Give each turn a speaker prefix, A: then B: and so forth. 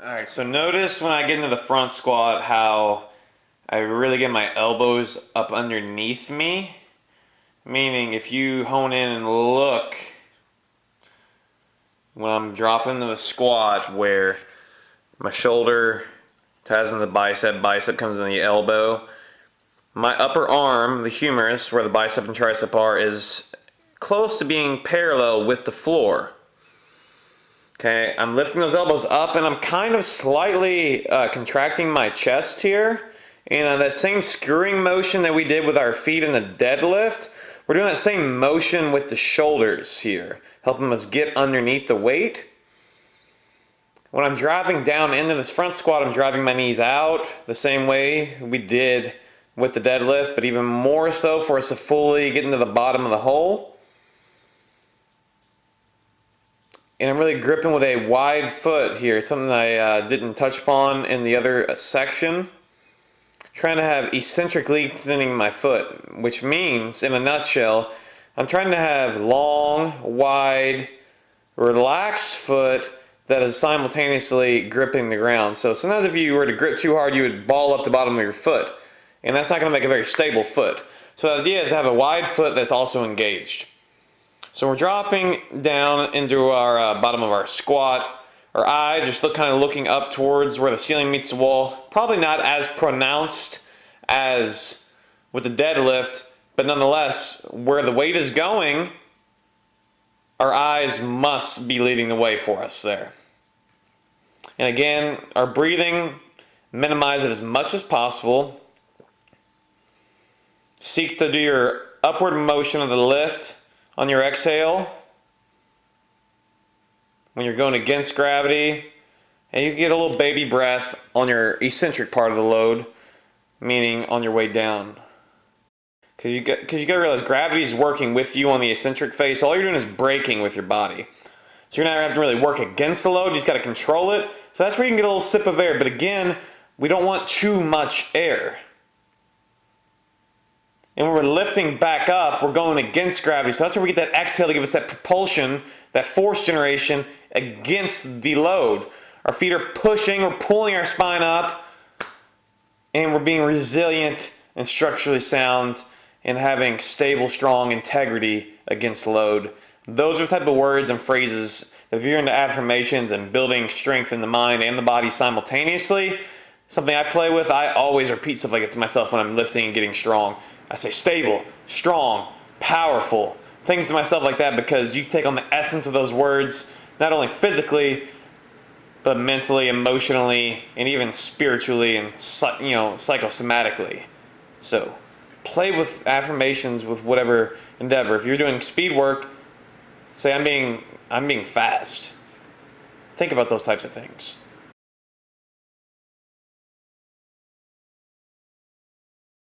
A: Alright, so notice when I get into the front squat how I really get my elbows up underneath me. Meaning if you hone in and look when I'm dropping to the squat where my shoulder ties into the bicep comes in the elbow. My upper arm, the humerus, where the bicep and tricep are, is close to being parallel with the floor. Okay, I'm lifting those elbows up and I'm kind of slightly contracting my chest here. And that same screwing motion that we did with our feet in the deadlift, we're doing that same motion with the shoulders here, helping us get underneath the weight. When I'm driving down into this front squat, I'm driving my knees out the same way we did with the deadlift, but even more so for us to fully get into the bottom of the hole. And I'm really gripping with a wide foot here, something I didn't touch upon in the other section. Trying to have eccentric lengthening my foot, which means, in a nutshell, I'm trying to have long, wide, relaxed foot that is simultaneously gripping the ground. So sometimes if you were to grip too hard, you would ball up the bottom of your foot, and that's not going to make a very stable foot. So the idea is to have a wide foot that's also engaged. So we're dropping down into our bottom of our squat. Our eyes are still kind of looking up towards where the ceiling meets the wall. Probably not as pronounced as with the deadlift, but nonetheless, where the weight is going, our eyes must be leading the way for us there. And again, our breathing, minimize it as much as possible. Seek to do your upward motion of the lift on your exhale. When you're going against gravity, and you get a little baby breath on your eccentric part of the load, meaning on your way down. Because you got to realize gravity is working with you on the eccentric phase. So all you're doing is braking with your body. So you're not having to really work against the load, you just got to control it. So that's where you can get a little sip of air. But again, we don't want too much air. And when we're lifting back up, we're going against gravity. So that's where we get that exhale to give us that propulsion, that force generation against the load. Our feet are pushing, we're pulling our spine up, and we're being resilient and structurally sound and having stable, strong integrity against load. Those are the type of words and phrases that if you're into affirmations and building strength in the mind and the body simultaneously, something I play with, I always repeat stuff like it to myself when I'm lifting and getting strong. I say stable, strong, powerful, things to myself like that, because you take on the essence of those words, not only physically, but mentally, emotionally, and even spiritually and psychosomatically. So play with affirmations with whatever endeavor. If you're doing speed work, say I'm being fast. Think about those types of things.